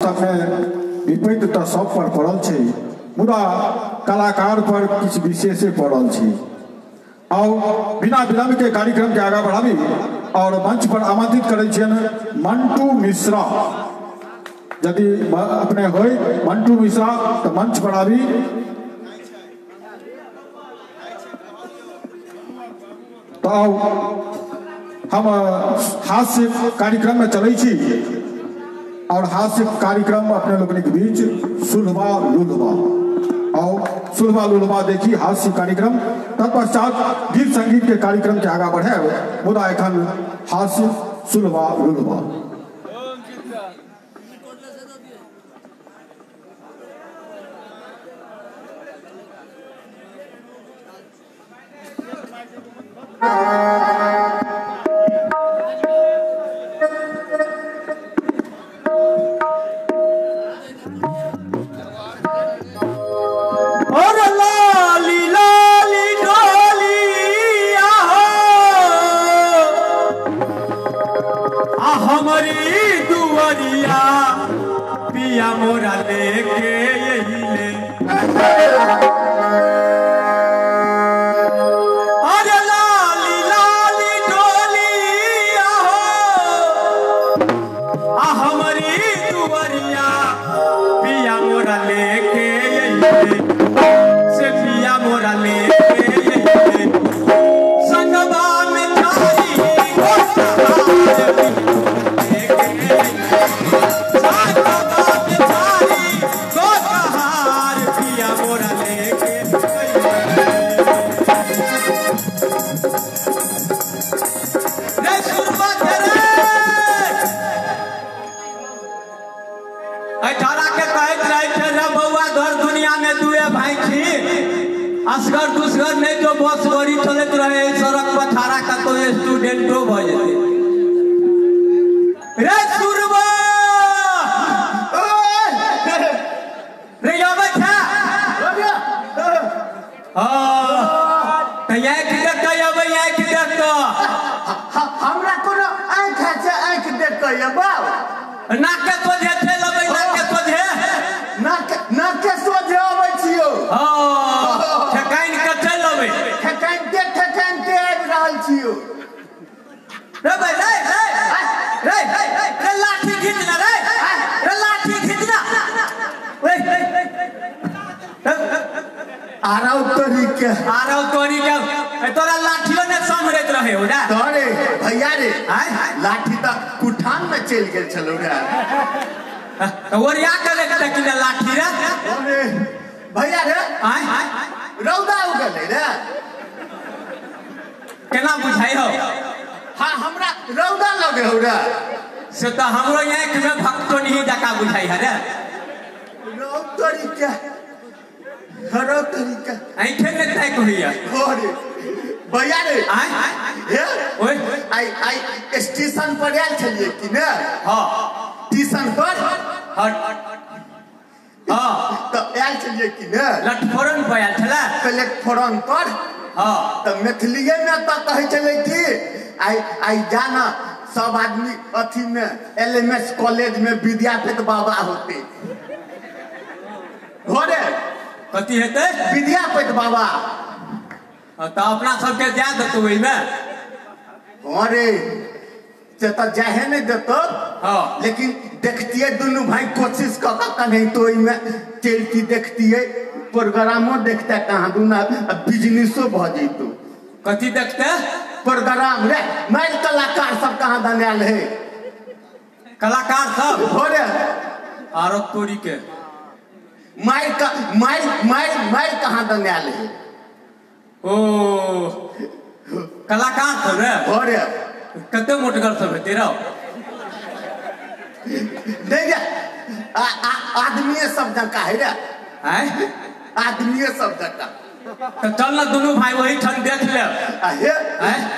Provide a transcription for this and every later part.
सब में विपरीत तो सब पर पड़ल छे, मुदा कलाकार पर किछ विशेष पड़ल छे। और बिना विलंब के कार्यक्रम के आगे बढ़ाबी और मंच पर आमंत्रित करे छियन मंटू मिश्रा। यदि अपने होय मंटू मिश्रा तो मंच पर आबी। तो हम हास्य कार्यक्रम में चले छी और हास्य कार्यक्रम अपने लोगों के बीच सुलभा लुलभा और सुलभा लुलभा देखी हास्य कार्यक्रम। तत्पश्चात गीत संगीत के कार्यक्रम के आगे बढ़े, मुदा एखन हास्य सुलभा लुलभा। पिया मोरा लेके यही ले अरे लाली लाली डोलिया हो हमारी दुआरिया पिया मोरा लेके यही ले से पिया मोरा लेके यही ले संगवा में जारी असगर दुसगर नहीं जो बस गड़ी चलत रहे सड़क पर थारा का तो स्टूडेंटो भ जेते रे सुरबा रे आवे था हां तया के देख आवे या के देख हमरा कोनो आंख है आंख देख के आबा नाक के सोझे थे लबे नाक के सोझे नाक के सोझे आबै छियो हां ठकाइन के चल लबे ठकाइन के आबि रहल छियो रे भाई रे लाठी खींचना रे लाठी खींचना आराउ तोरी के तोरा लाठियों ने संभरत रहे हो ना तोरे भैया रे लाठी त कुठान में चल गेल छलो रे तो ओरिया करे त कि लाठी रे अरे भैया रे रौदा उगल रे केना बुझाई हो हां हमरा रौदा लगे हो रे से तो हमरो आंख में भक्तो नहीं जका बुझाई है रे रौतरी के हरो तरीका आंखे में तय कहिया अरे भैया रे हे ओए आई स्टेशन पर आयल छलिए कि ने हां स्टेशन पर हट हां तो आयल छलिए कि ने लटफोरन पे आयल छला प्लेटफॉर्म पर हां तो मैथिलीए में तो कहे चले कि आई जाना सब आदमी अथी में एलएमएस कॉलेज में विद्यापति बाबा होते हो रे कथी हेते विद्यापति बाबा तो अपना सबके जा देतो ओइ में अरे से तो जाहे नहीं देतो हां लेकिन देखतिए दोनों भाई कोशिश कर नहीं तो ओइ में चलती देखतिए प्रोग्रामो देखते कहां दुना बिजनेसो भ जइतो कथी देखते प्रोग्राम रे मार कलाकार सब कहां दनियाल है कलाकार सब हो रे आरो तोरी के मार कहां दनियाल है ओ कलाकार सब रे हो रे कते मोटगर सब है तेरा नहीं आदमी सब जका है रे हैं आदमी सब जका तो चल ना दोनों भाई वही ठन देख ले हे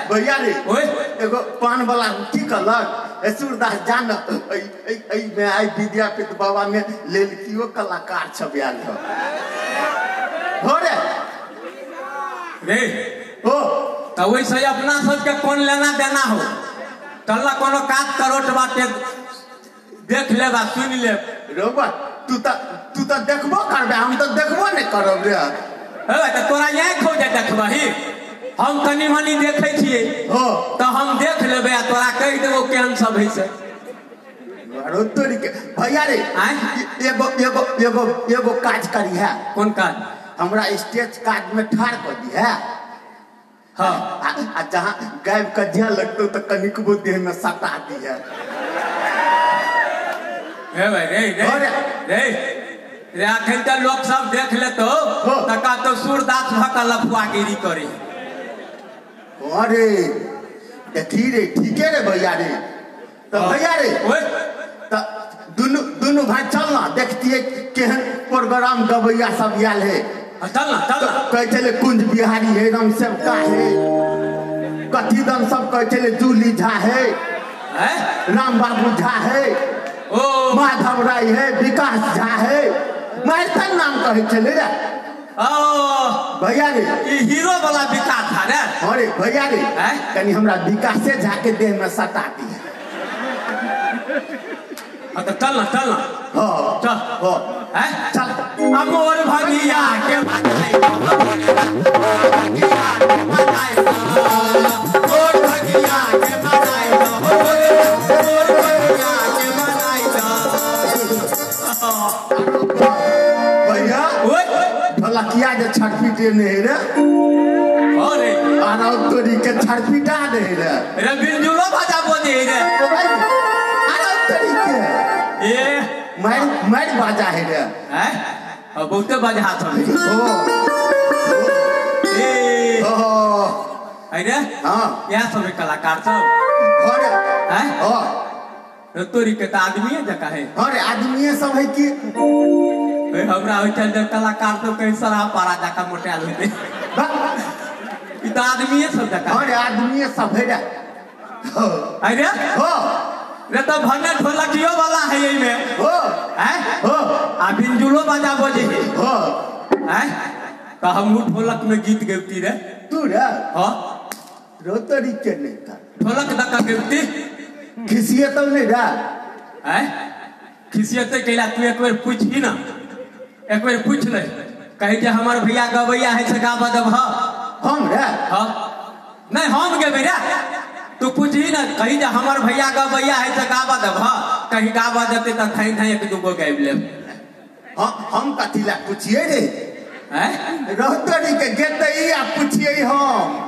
भैया रे ओए एगो पान वाला की कहलक सूरदास जान आई में आई विद्यापति बाबा में लेलकियो कलाकार छबियाल हो रे रे हो तो वैसे अपना सब के कौन लेना देना हो चल ना कोनो काट करोट बाटे देख ले बा सुन ले रोबा तू तो देखबो करबे हम तो देखबो नहीं करब रे तो तोरा यहाँ खोजे देखबही हम कनी मनी देखे छियै हो तो हम देख लेबे आ तोरा कह देबो केहन सब है से अरे तोरी के भैया रे एगो काज करी है कौन काज हमरा स्टेज काज में ठाड़ कर दी है हाँ आ जहाँ गायब कजिया लगतो तो कनिकबो देह में सटा दी है भाई रे अखन तो लोग सब देख ले तो तका तो सूरदास भका लफुआगिरी करे अरे देखी रे ठीके रे भैया रे तो भैया रे तो दुनू भाई चलना देखतिए केहन प्रोग्राम गवैया सब आयल है चलना कहे चले कुंज बिहारी है राम सेवका है कथी दम सब कहे चले जूली झा है राम बाबू झा है ओ माधव राय है विकास झा है मारतन नाम कहे चले रे भैया रे हीरो वाला विकास था रे अरे भैया रे कनी हमरा विकासे झा के देह में सटा दी है तो चलना चल चल अमोर भगिया के भैया ढोलकिया जे छटपीटे नहीं रे अरे आराउ तोरी के छटपीटा नहीं रे रे बिंजुलो बजा बोले रे आराउ तोरी के मार बाजा है रे अब बहुते बजा हाथ में अरे हां यह सब कलाकार सब अरे तोरी के आदमी है जका है अरे आदमी सब है कि हमरा होइल जब कलाकार तो कहीं सरा पारा जका मोटाल होते ई तो आदमी है सब जका अरे आदमी सब है रे अरे हो रे तो भने ढोलकियो वाला है यही में हो आ बिंजुलो बजा बजे हो तो हम ढोलक में गीत गैती रे तू रे हां रोतरी के नहीं कर ढोलक दका गैती खिसिए तो नहीं रे खिसियत कैला तू एक बार पूछी ना एक बार पूछ ले कहे जे हमार भैया गवैया है से गावा दब हम रे हां नहीं हम गेबे रे तू पूछी ना कही जे हमार भैया गवैया है से गावा दब कहीं गावा देते त थाई थाई एक दूगो गाइब ले हम कथी ला पूछिए रे रोतरी के गेतई आ पूछिए हम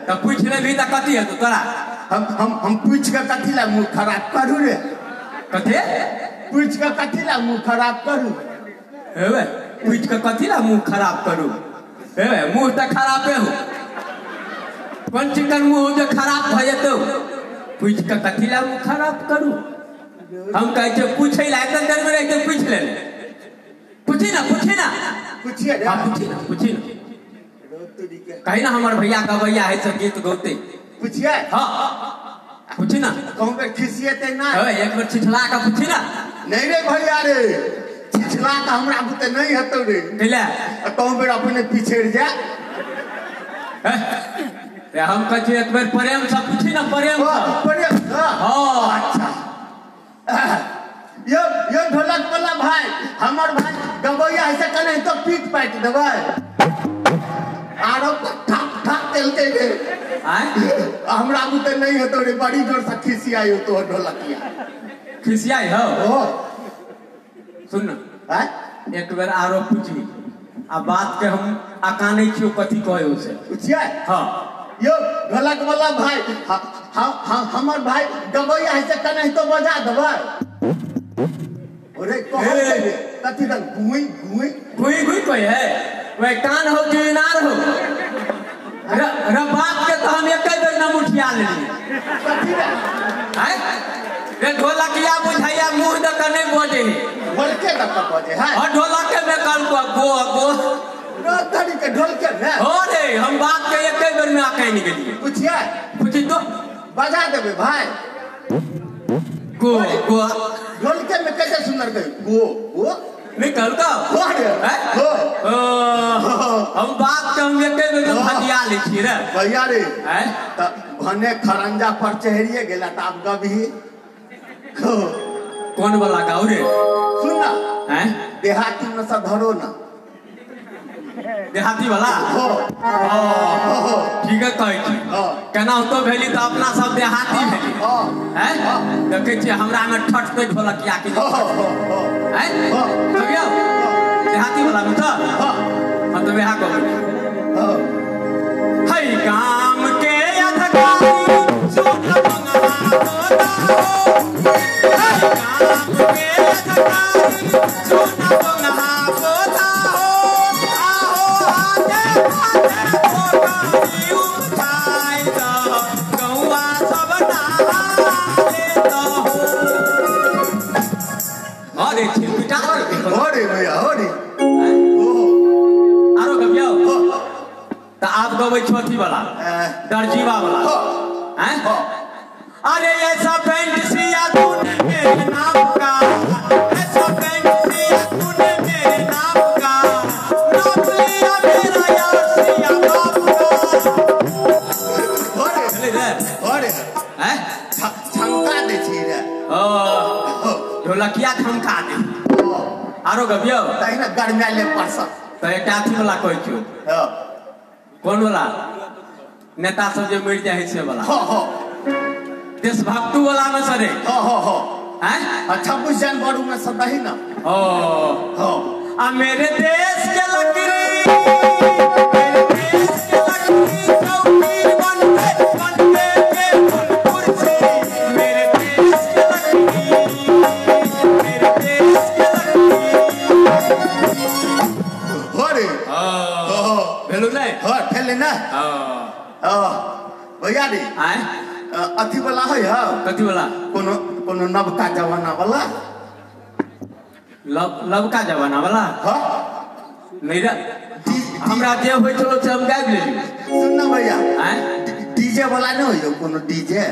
तो पूछ ले भी त कथी है तोरा हम पूछ के कथी ला मुंह खराब करू रे कथी पूछ के कथी ला मुंह खराब करू हेवे पूछ के कथी ला मुंह खराब करू हेवे मुंह त खराबे हो कौन चिकन मुंह जो खराब भ जतो पूछ के कथी ला मुंह खराब करू हम कहे छे पूछै ला इतना देर में रहते पूछ ले पूछी ना पूछिए रे पूछी ना कहीं ना हमार भैया गवैया है सब गीत गौते पूछिए हां पूछी ना कहूं पे खिसिए ते ना एक बार छिछला का पूछी ना नहीं रे भैया रे छिछला का हमरा बुते नहीं हतो रे कैला कहूं पे अपने पीछे जा हम कहे एक बार प्रेम से पूछी ना प्रेम हां अच्छा ये ढोलक वाला भाई हमार भाई गवैया ऐसे कने तो पीट पाट देबे आरो ठक ठक तेल के रे हमरा बुते नहीं हतो रे बड़ी जोर से खिसियाई तो ढोलकिया खिसियाई हो सुन हैं एक बार आरो पूछी आ बात के हम आकाने छियो कथी कहयो से पूछिए हां यो ढोलक वाला भाई हमर भाई गवैया है से कने तो बजा देबे अरे कथी द गुई कोई है वे कान हो कि इनार हो रे बाप के तो हम एक बेर न मुठिया लेली कथी रे ढोलकिया बुझाइया मुंह द कने बोजे बोल के द बोजे है और ढोलक में कल गो रोतरी के ढोल के ना हो रे हम बाप के एक बेर में आके नहीं गेलिए पूछी तो बजा देबे भाई गो ढोल के में कैसे सुंदर गई गो निकल का हम बात के हम एके में भजिया लै छी रे भैया रे त भने खरंजा पर चढ़िए गेला त आप गबही कौन वाला गाँव रे सुन ना हैं देहाती में से धरो ना देहाती वाला ठीक है कहै छी केना तो भेली त अपना सब देहाती भेली हैं देखे छी हमरा में ठठ पे ढोलकिया के हैं कहियो देहाती वाला में तो हम तो बिहार को हई काम के अधकारी सोना मंगवा होता हो हई काम के अधकारी सोना मंगवा होता हो आहो आते आते कोकारी उठाई तो गौवा सब नहा लेता हो अरे छिलपिटा अरे भैया अरे तो आप गवे छोटी वाला दर्जीवा वाला हैं अरे ऐसा पेंट सिया तूने मेरे नाम का ऐसा पेंट सिया तूने मेरे नाम का नाम लिया मेरा यार सिया बाप का अरे हैं झमका दे छी रे ढोलकिया झमका दे आरो गबियो तहिना गरमाले परसा तो एकटा अथी वाला कहै छियो कौन वाला नेता सब जो मिट जाए से वाला देशभक्तु वाला में सरे हैं 26 जनवरी में सब रही ना आ मेरे देश के लकड़ी मेरे देश के लकड़ी चौकी बनते बनते के कुर्सी मेरे देश के लकड़ी मेरे देश के लकड़ी अरे भेलु नहीं खेले ना भैया रे अथी वाला है कथी वाला कोनो नवका जमाना वाला लवका जमाना वाला नहीं रे हमरा जे होय चलो से हम गाबि लेली सुन ना भैया डीजे वाला नहीं होय कोनो डीजे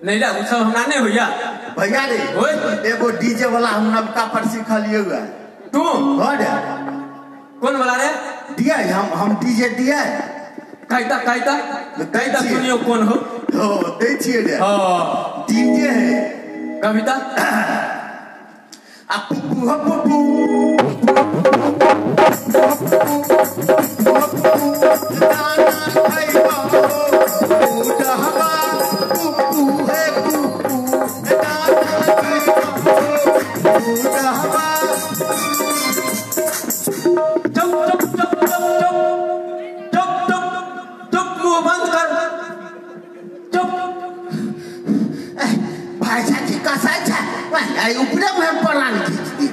नहीं रे उ सब हमरा नहीं होया भैया रे एगो डीजे वाला हम नवका पर सिखलिए हुआ तू रे कौन वाला रे दिया हम डीजे दिया कहता सुनियो कौन हो दे छिए रे डीजे है कविता आ पुपू हो पुपू गाना खाइबा उडहबा पुपू है पुपू गाना खाइबा उडहबा चुप मुंह बंद कर चुप भाई साथी कसाई छा भाई ऊपरे में परान खींच दी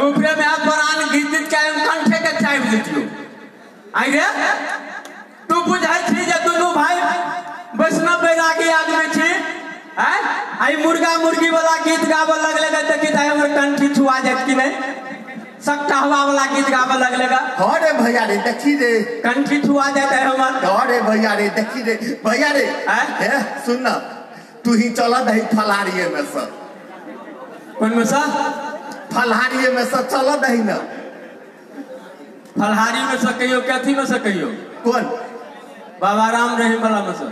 ऊपरे में आप परान खींच दी क्या कंठे के चाय देतियो आई रे तू बुझाई छी जे दोनों भाई वैष्णव बैरागी आदमी छी हैं आई मुर्गा मुर्गी वाला गीत गावे लगले त कि हमर कंठी छुआ जात कि नहीं सकता हवा वाला गीत गावे लगलेगा अरे भैया रे देखी रे कंठी छुआ जाता है हमार अरे भैया रे देखी रे भैया रे सुन ना तू ही चला दही फलहारिये में से कौन में से फलहारिये में से चला दही ना फलहारी में से कहियो कथी में से कहियो कौन बाबा राम रहीम वाला में से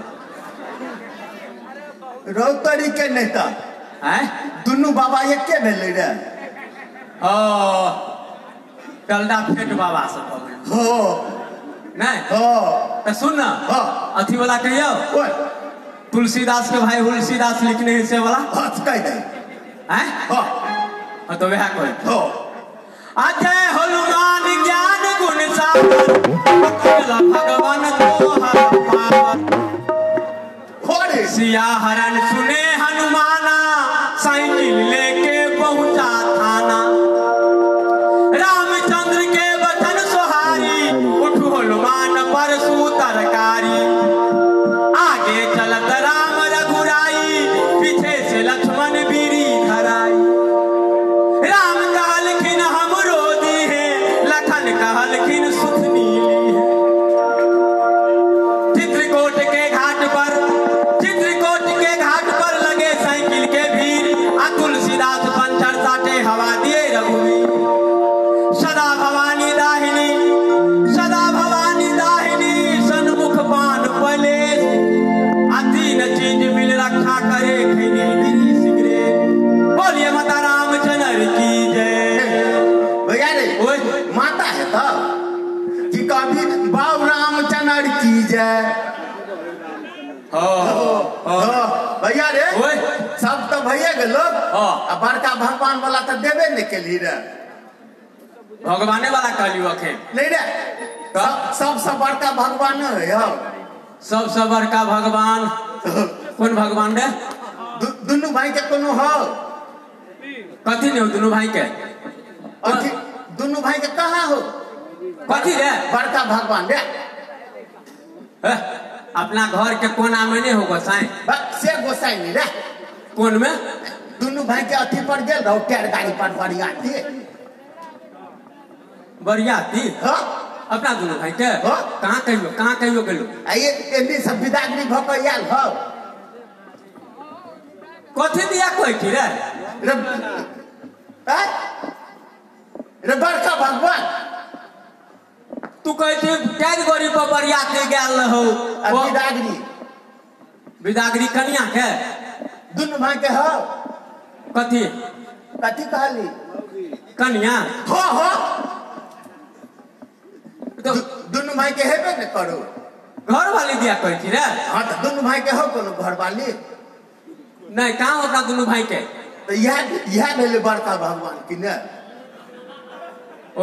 रौतरी के नेता हैं दुनू बाबा एके भेलै रे डलडा फेट बाबा सब हो नहीं तो सुन ना अथी वाला कहियो तुलसीदास के भाई तुलसीदास लिखने हैं से वाला कह दे हैं तो वह कोई अजय हनुमान ज्ञान गुण सागर भगवान को सिया हरण सुने हनुमाना साइकिल लेके पहुंचा थाना रामचंद्र के वचन सुहारी उठ हनुमान परसू तरकारी आगे चलत राम रघुराई पीछे से लक्ष्मण बीरी धराई राम कहलखिन हम रोदी है लखन कहलखिन सुख नीली है चित्रकूट के घाट पर लगे साइकिल के भीड़ भैया रे ओए सब तो भैया गेलो आ बड़का भगवान वाला तो देबे नहीं केली रे भगवाने वाला कहलियो अखे नहीं रे सब बड़का भगवान है हो सबसे बड़का भगवान कौन भगवान रे दुनू भाई के कोनो हो कथी नहीं हो दोनों भाई के दुनू भाई के कहाँ हो कथी रे बड़का भगवान रे अपना घर के कोना में नहीं हो गोसाई से गोसाई नहीं रे कौन में दुनू भाई के अथी पर गेल रहो टेर गाड़ी पर बरियाती बरियाती अपना दोनों भाई के कहाँ कहियो गेलो ये एनी सब विदागरी भ के आयल हो कथी दिया कोई की रे रे बड़का भगवान तू कहती कैद गोरी पर बरियाती गेल हो विदागरी कन्या के दुनू भाई के हो कथी कहली कन्या हो तो दुनू भाई के हेबे न करो घर वाली दिया कहती रे हाँ तो दुनू भाई के हो कोनो घर वाली नहीं कहाँ होगा दोनों भाई के तो यह भेले बड़का भगवान की ने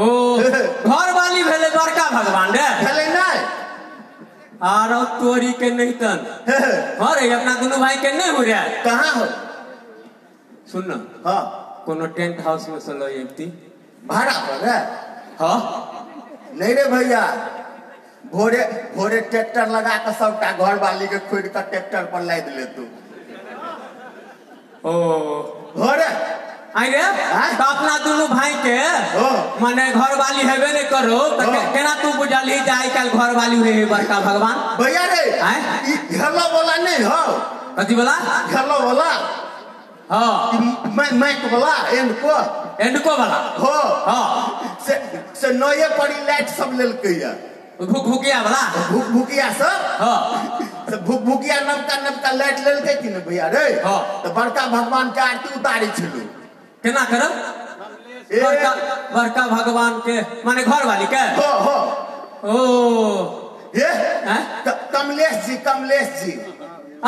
ओ घर वाली भेले बड़का भगवान रे भेले नहीं आरो तोरी के नहीं तन अरे अपना दोनों भाई के नहीं हो रहा कहाँ हो सुन ना हाँ कोनो टेंट हाउस में से लो एकती भाड़ा पर रे हाँ नहीं रे भैया भोरे ट्रैक्टर लगा कर सबका घर वाली के खोद कर ट्रैक्टर पर लाद ले तू ओ भोरे आई रे तो अपना दोनों भाई के माने घर वाली हेबे नहीं करो तो केना तू बुझली जाय कल घर वाली है बड़का भगवान भैया रे ई घेरलो वाला नहीं हो कथी वाला घेरलो वाला हाँ मैक वाला एंड को वाला हो हाँ से नये पड़ी लाइट सब लेलकै या भुकिया वाला भुकिया सब हाँ से भुकिया नवका लाइट लेलकै कि न भैया रे हाँ तो बड़का भगवान के आरती उतारी छलू केना करब बड़का भगवान के माने घर वाली के हो ओ ये कमलेश जी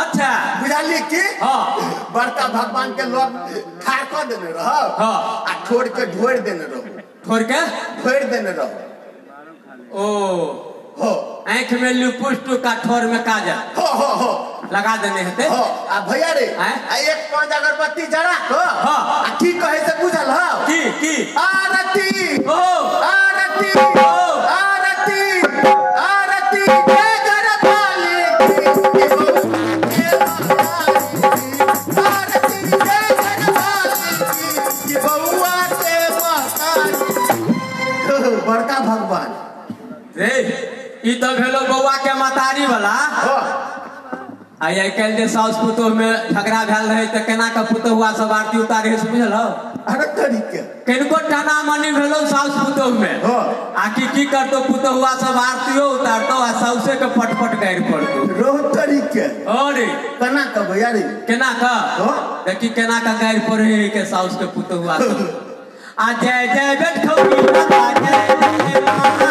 अच्छा बुझाली की हाँ बड़का भगवान के लोग ठाड़ कर देने रहो हाँ आ छोड़ के ढोर देने रहो ढोर देने रहो ओ हो आँख में लिपस्टिक का ठोर में काजल हो लगा देने हेते हो आ भैया रे एक 5 अगरबत्ती जरा को हां आ की कहे से बुझल हो की आरती ओ आरती जय घर वाली की आरती जय घर वाली की बउआ के मातारी बड़का भगवान रे ई तो भेलो बउआ के मातारी वाला आई कल जे साउस पुतोह में झगड़ा भेल रहे तो केना के पुतोहुआ सब आरती उतारे से बुझल हो अरे तरीके केनको टाना मनी भेलो साउस पुतोह में आ की करतो पुतोहुआ सब आरतीओ उतारतो आ साउसे के पटपट गाइर पड़तो रोह तरीके अरे केना का भैया रे केना का देखी केना का गाइर पड़े के साउस के पुतोहुआ आ जय जय बैठौकी माता जय जय माता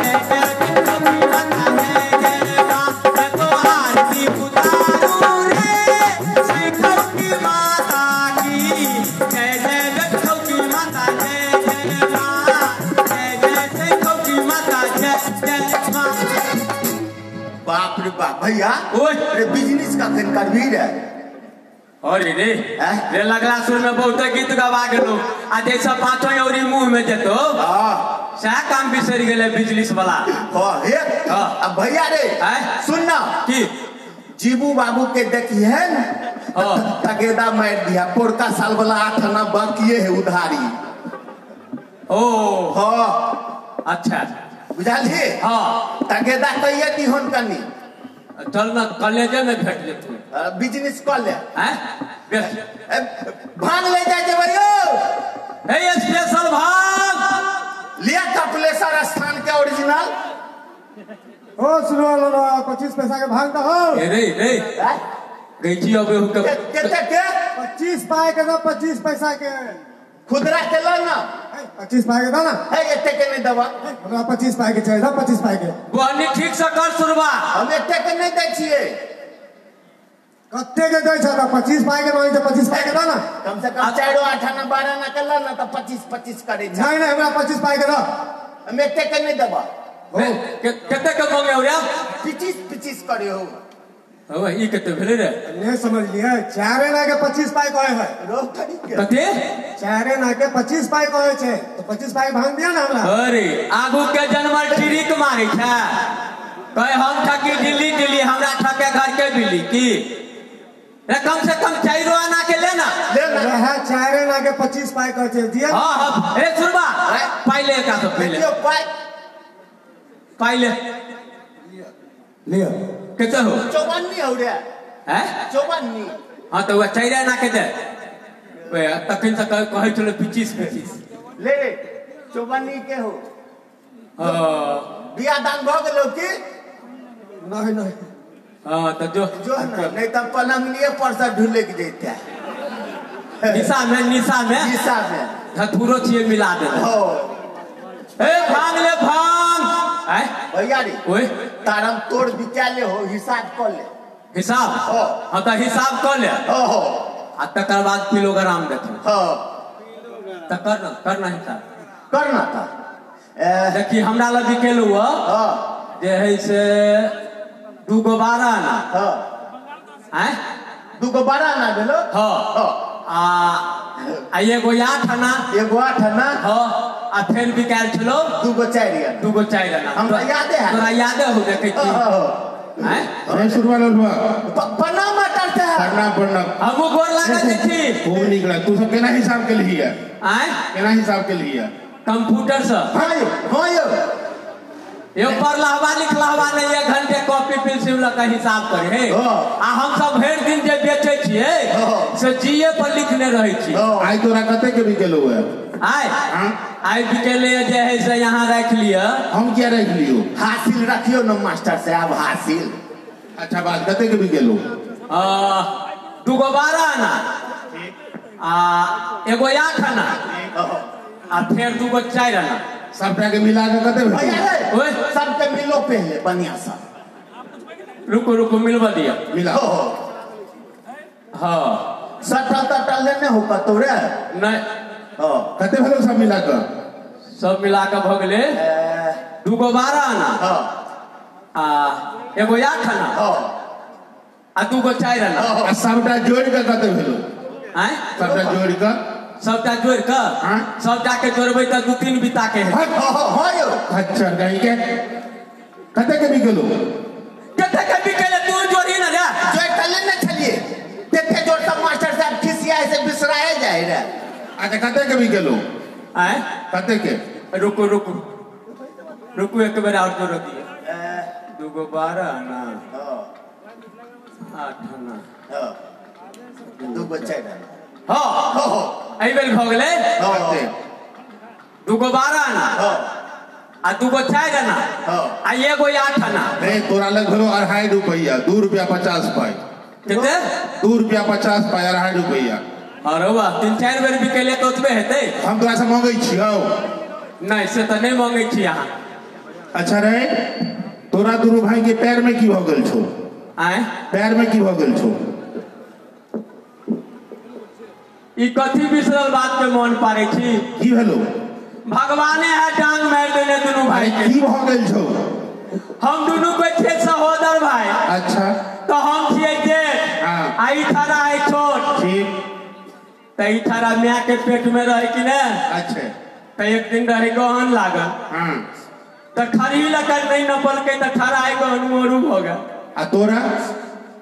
जय जय बैठौकी माता जय जय माता तो आरती उतारू रे बैठौकी माता की जय जय बैठौकी माता जय जय माता जय जय बैठौकी माता जय जय माता बाप रे बाप भैया ओए रे बिजनेस का कन करबी रे अरे रे लगला सुर में बहुत गीत गवा गेलो आ जैसा पांचों औरी मुंह में जेतो सह काम बिसर गेले बिजनेस वाला हो हे अब भैया रे सुन ना की जीबू बाबू के देखिए तगेदा मार दिया पोरका साल वाला 8 आना बाकी है उधारी ओ हो अच्छा बुझाली हां तगेदा कहिए दी होन कनी चल ना कॉलेज में भेट जेतू बिजनेस कर ले हैं भांग ले जाए जे भैयो हे स्पेशल भांग लिया कपलेश्वर स्थान के ओरिजिनल ओ सुनो लो 25 पैसा के भांग तो हो रे गईची अबे हो के के 25 पाए के ना 25 पैसा के खुदरा के लो ना 25 पाए के ना है एते के नहीं दवा हमरा 25 पाए के चाहिए 25 पाए के बहनी ठीक से कर सुरवा हम एते के नहीं दै छिए कत्ते के दै छ त 25 पाए के मांगे त 25 पाए के द न कम से कम 4 8 आना 12 आना कल्ला न त 25 करे छ नहीं हमरा 25 पाए के द हम एते के नहीं देबा कते के मांगे हो रे 25 करे हो अब ई कते भेले रे ने समझ लिया 4 ना के 25 पाए कहे है रोक खड़ी के कते 4 ना के 25 पाए कहे छे तो 25 पाए भांग दिया ना हमरा अरे आगू के जनमल ट्रिक मारे छ कहे हम ठकी दिल्ली हमरा ठके घर के बिल्ली की रे कम से कम 4 आना के लेना है 4 ना के 25 पाए कहे छे दिया हां ए सुरबा पहले का तो पहले पहले लिया कितना हो 54 हो रे हैं 54 हां तो वो 4 आना के दे वे तखन से कहे चलो 25 ले 54 के हो बिया दान भ गेलो की नहीं हां तो जो नहीं तो पलंगनिए पर से ढुले के जैते निशा में धतूरो छिए मिला दे हो ए भांग ले भांग हैं भैया रे ओए तारम तोड़ बिचा ले हो हिसाब कर ले हिसाब हां तो हिसाब कर ले हो आ तकर बाद किलोग्राम देख हो त करना हिसाब करना था देखी हमरा लग बिकेलु हां जे है से 2 गो 12 आना हां हैं 2 गो 12 आना भेलो हां आ एगो 8 आना एगो 8 आना हां आ फेर बिकाल छलो 2 गो 4 आना 2 गो 4 आना हमरा यादे है तोरा यादे हो देखे छी हैं अरे सुरवा ललवा प्रणाम करते हैं प्रणाम हमू गोर लागे देखी खूब निकला तू सब केना हिसाब के लिए हैं केना हिसाब के लिए कंप्यूटर से हां यो ये पर लहवा लिखलहवा नहीं 1 घंटे कॉपी पेंसिल लगा हिसाब करे है आ हम सब भर दिन जे बेचे छिए से जीए पर लिखने रहे छी आई तोरा कते के बिकेलो है आई बिकेले जे है से यहां रख लिया हम क्या रख लियो हासिल रखियो न मास्टर साहब हासिल अच्छा बात कते के बिकेलो 2 गो 12 आना आ एगो 8 आना आ फिर 2 गो 4 आना सबटा के मिला के कते भेटो ओए सबके मिलो पहले बढ़िया सा रुको मिलवा दिया मिला हां सट्टा लेने हो कतो रे नहीं कते भेलो सब मिला के सब मिला के भ गेले 2 गो 12 आना आ एगो 8 आना आ 2 गो 4 आना आ सबटा जोड़ के कते भेलो हैं सबटा जोड़ के सबटा जोड़ के सबटा के जोड़बै त 2-3 बिता के है हां यो अच्छा कहीं के कते के बिकेलो बिकेले तू जोड़ी ना रे जोड़ तले न छलिए तेते जोड़ सब मास्टर साहब खिसिया से बिसराए जाए रे अच्छा कते के बिकेलो हैं कते के रुको एक बार और जोड़ दिए 2 गो 12 आना 8 आना 2 गो 4 आना हां आई बेल भ गेले 2 गो 12 आना आ 2 गो 4 आना आ एगो 8 आना रे तोरा लग भेलो 2.5 रुपया 2 रुपया 50 पाई कितने 2 रुपया 50 पाई 2.5 रुपया अरे वाह 3-4 बेर बिकेले तो ओतबे हेतै हम तोरा से मांगै छियौ नहीं से त नहीं मांगै छी अहाँ अच्छा रे तोरा दुनू भाई के पैर में की भ गेल छौ पैर में की भ गेल छौ ई कथी बिसरल बात के मन पारे छी की भेलो भगवाने है टांग मार देने दुनू भाई के की भ गेल छौ हम दुनू को छे सहोदर भाई अच्छा तो हम छिए जे आई थारा है छोट ठीक तई थारा मियां के पेट में रहे कि ना अच्छा तो एक दिन रहे गहन लागल तो खरी लगा नहीं नपल के तो थारा है गहन मोरू हो गया आ तोरा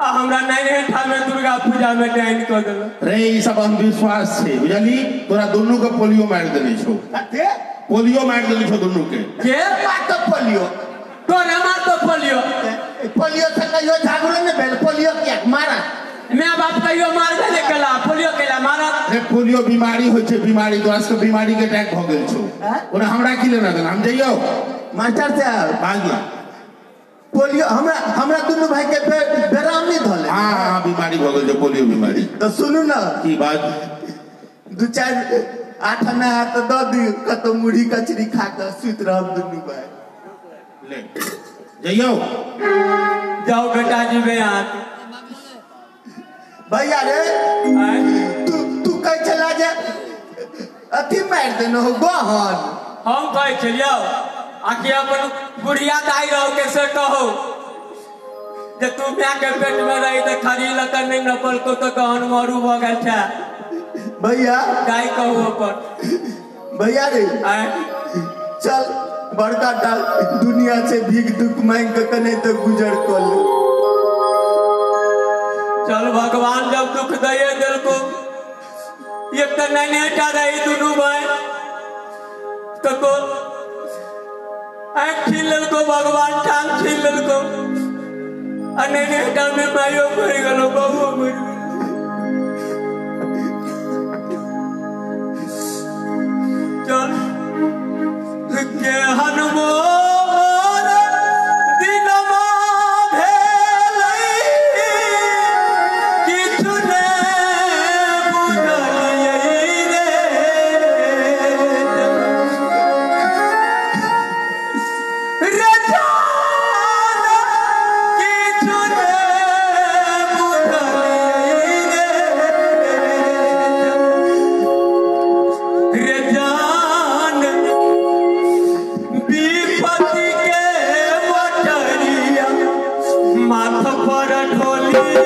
हमरा नहीं हेठा में दुर्गा पूजा में डाइन कर देलो रे ई सब अंधविश्वास छे बुझली तोरा दोनों के पोलियो मार देने छौ कते पोलियो मार देने छौ दोनों के मार तो पोलियो तोरे मार तो पोलियो से कहियो झागुलो ने भेल पोलियो किया मारा मैं बाप कहियो मार देले कला पोलियो केला मारा रे पोलियो बीमारी होय छे बीमारी तोरा से बीमारी के अटैक भ गेल छौ ओना हमरा की लेना देना हम जइयो मास्टर साहब भागिया पोलियो हमरा दुनू भाई के बेरामी धले हां बीमारी भ गेल छे पोलियो बीमारी तो सुनू ना की बात 2-4 8 आना तो द दी कतो मुढ़ी कचरी खा के सुत रहब दुनू भाई ले जइयो जाओ बेटा जी बे यहाँ भैया रे तू कह चला जा अथी मार देनो हो गहन हम कह चलियो आके अपन बुढ़िया दाई रहो के से कहो जे तू मां के पेट में रही तो खरी लकन नहीं नपल को तो गहन मरू भ गेल था भैया गाय कहो अपन भैया रे चल बड़का डाल दुनिया से भीख दुख मांग के कने तो गुजर कर ले चल भगवान जब दुख दे दिल को एक तो नहीं हटा रही दोनों भाई तो को आँख छीन को भगवान टांग छीन को नहीं हटा में मायो मर गलो बाबू मर चल के हनुमान दिनमा भेलै किछु ने बुझलियै रे जान किछु ने बुझलियै रे जान विपत्ति के मोटरिया माथ पर ढोलियै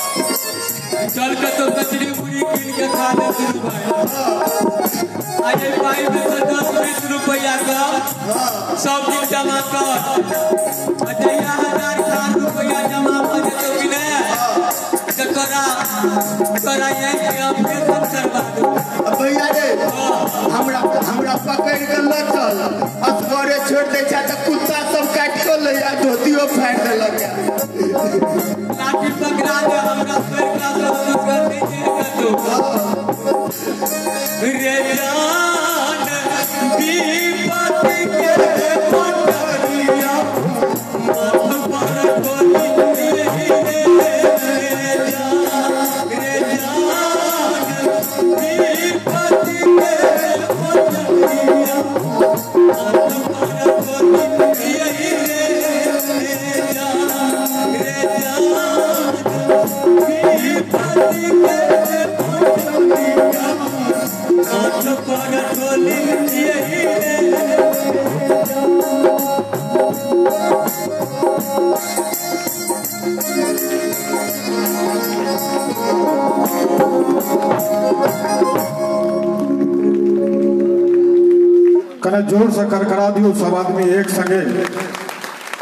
चल के तो कचरी पूरी कीन के खा ले शुरू भाई आज भाई में तो 10-20 रुपया का सब दिन जमा कर अजया 1000 रुपया जमा कर तो कि नहीं तो करा ये हम फिर सब करवा दो भैया रे हमरा पकड़ के ल चल असगरे छोड़ दे छ त कुत्ता सब काट के ले आ धोतियो फाड़ देलक लाठी पकड़ा दे हमरा पैर का सब कर दीजिए तो रे जान विपत्ति के पटरिया माथ पर कोली रे जान विपत्ति के पटरिया माथ पर कोली कने जोर से करकरा दियो सब आदमी एक संगे।